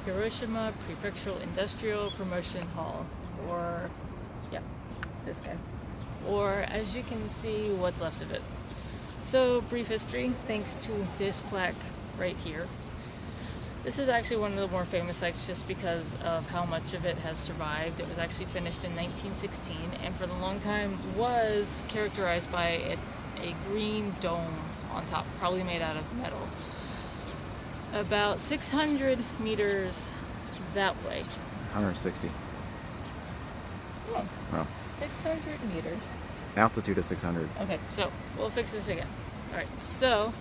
Hiroshima Prefectural Industrial Promotion Hall, or, yeah, this guy. Or, as you can see, what's left of it. So, brief history, thanks to this plaque right here. This is actually one of the more famous sites just because of how much of it has survived. It was actually finished in 1916 and for the long time was characterized by a green dome on top, probably made out of metal. About 600 meters that way. 160. Oh. 600 meters. Altitude is 600. Okay, so we'll fix this again. Alright, so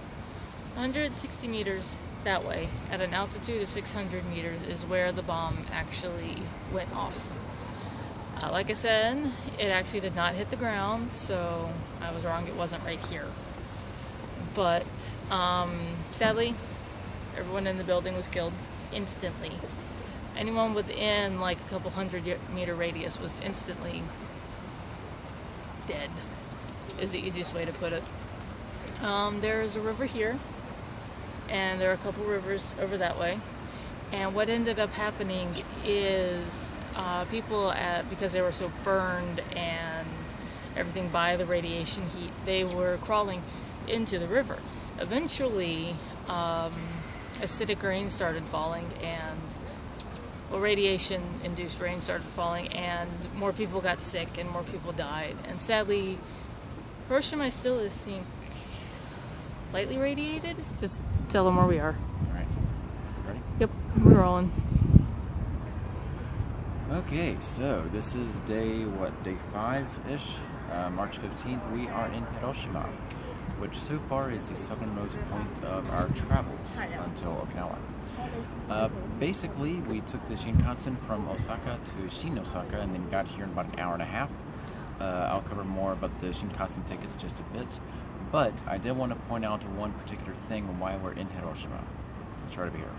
160 meters that way at an altitude of 600 meters is where the bomb actually went off. Like I said, it actually did not hit the ground, so I was wrong, it wasn't right here. But sadly, everyone in the building was killed instantly. Anyone within like a couple 100-meter radius was instantly dead, is the easiest way to put it. There's a river here, and there are a couple rivers over that way. And what ended up happening is people, because they were so burned and everything by the radiation heat, they were crawling into the river. Eventually, acidic rain started falling, and radiation-induced rain started falling, and more people got sick and more people died. And sadly, Hiroshima still is, I think, lightly radiated. Just tell them where we are. Alright. Ready? Yep, we're rolling. Okay, so this is day 5-ish? March 15th. We are in Hiroshima, which so far is the southernmost point of our travels until Okinawa. Basically, we took the Shinkansen from Osaka to Shin-Osaka and then got here in about an hour and a half. I'll cover more about the Shinkansen tickets just a bit, but I did want to point out one particular thing why we're in Hiroshima. It's right over here.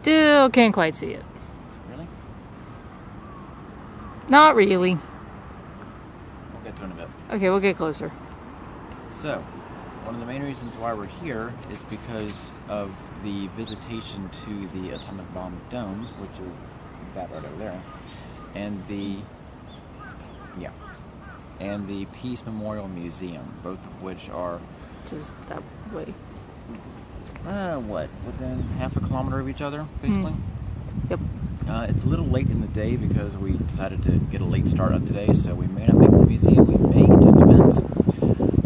Still can't quite see it. Really? Not really. We'll get to it in a bit. Okay, we'll get closer. So, one of the main reasons why we're here is because of the visitation to the atomic bomb dome, which is that right over there, and the Peace Memorial Museum, both of which are Just that way. within half a kilometer of each other, basically. Yep. It's a little late in the day because we decided to get a late start up today, so we may not make the museum, we may, it just depends.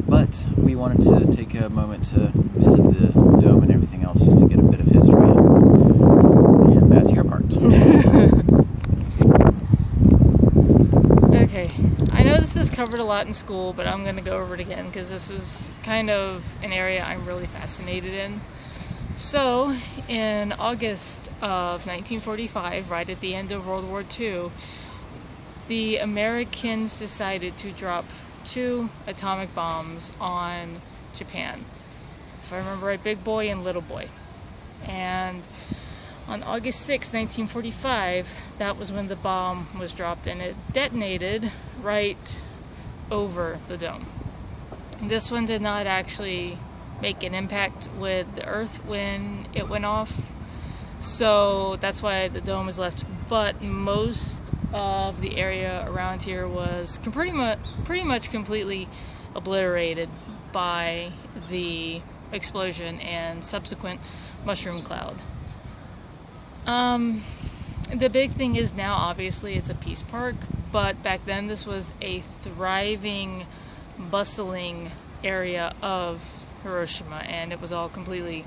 But we wanted to take a moment to visit the dome and everything else just to get a bit of history. And that's your part. Okay, I know this is covered a lot in school, but I'm going to go over it again because this is kind of an area I'm really fascinated in. So, in August of 1945, right at the end of World War II, the Americans decided to drop 2 atomic bombs on Japan. If I remember right, Big Boy and Little Boy. And on August 6, 1945, that was when the bomb was dropped, and it detonated right over the dome. This one did not actually make an impact with the Earth when it went off, so that's why the dome was left. But most of the area around here was pretty much completely obliterated by the explosion and subsequent mushroom cloud. The big thing is now, obviously, it's a peace park, but back then this was a thriving, bustling area of Hiroshima, and it was all completely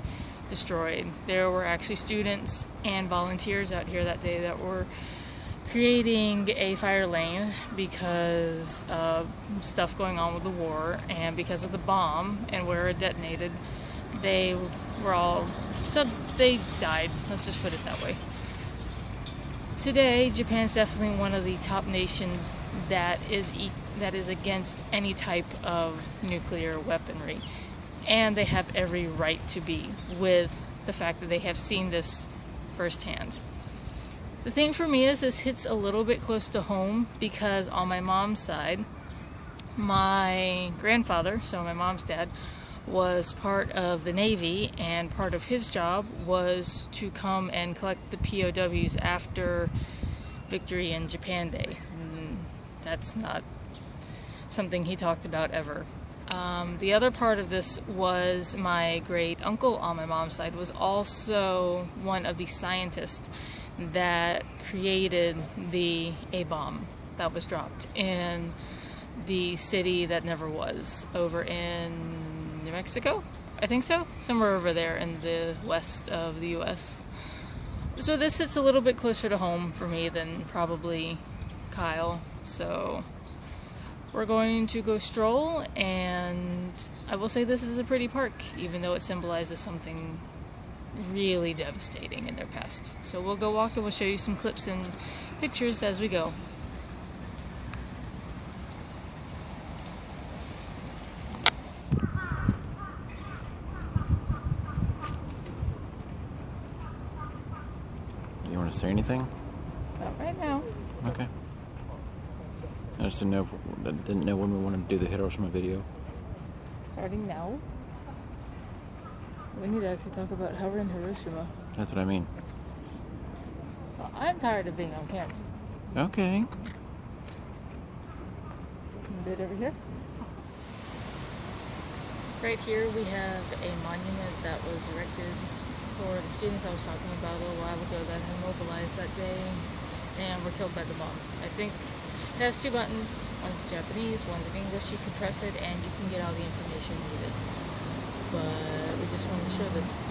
destroyed. There were actually students and volunteers out here that day that were creating a fire lane because of stuff going on with the war, and because of the bomb and where it detonated, they were all they died. Let's just put it that way. Today, Japan's definitely one of the top nations that is against any type of nuclear weaponry, and they have every right to be, with the fact that they have seen this firsthand. The thing for me is this hits a little bit close to home because on my mom's side, my grandfather, so my mom's dad, was part of the Navy, and part of his job was to come and collect the POWs after Victory in Japan Day. That's not something he talked about ever. The other part of this was my great uncle on my mom's side was also one of the scientists that created the A-bomb that was dropped in the city that never was, over in New Mexico, I think so, somewhere over there in the west of the US. So this hits a little bit closer to home for me than probably Kyle, so we're going to go stroll, and I will say this is a pretty park, even though it symbolizes something really devastating in their past. So we'll go walk and we'll show you some clips and pictures as we go. You want to say anything? Not right now. Okay. I just didn't know when we wanted to do the Hiroshima video. Starting now? We need to actually talk about how we're in Hiroshima. That's what I mean. Well, I'm tired of being on camera. Okay. Do it over here. Right here we have a monument that was erected for the students I was talking about a little while ago that had mobilized that day and were killed by the bomb. I think it has two buttons. One's in Japanese, one's in English. You can press it and you can get all the information needed. But we just wanted to show this.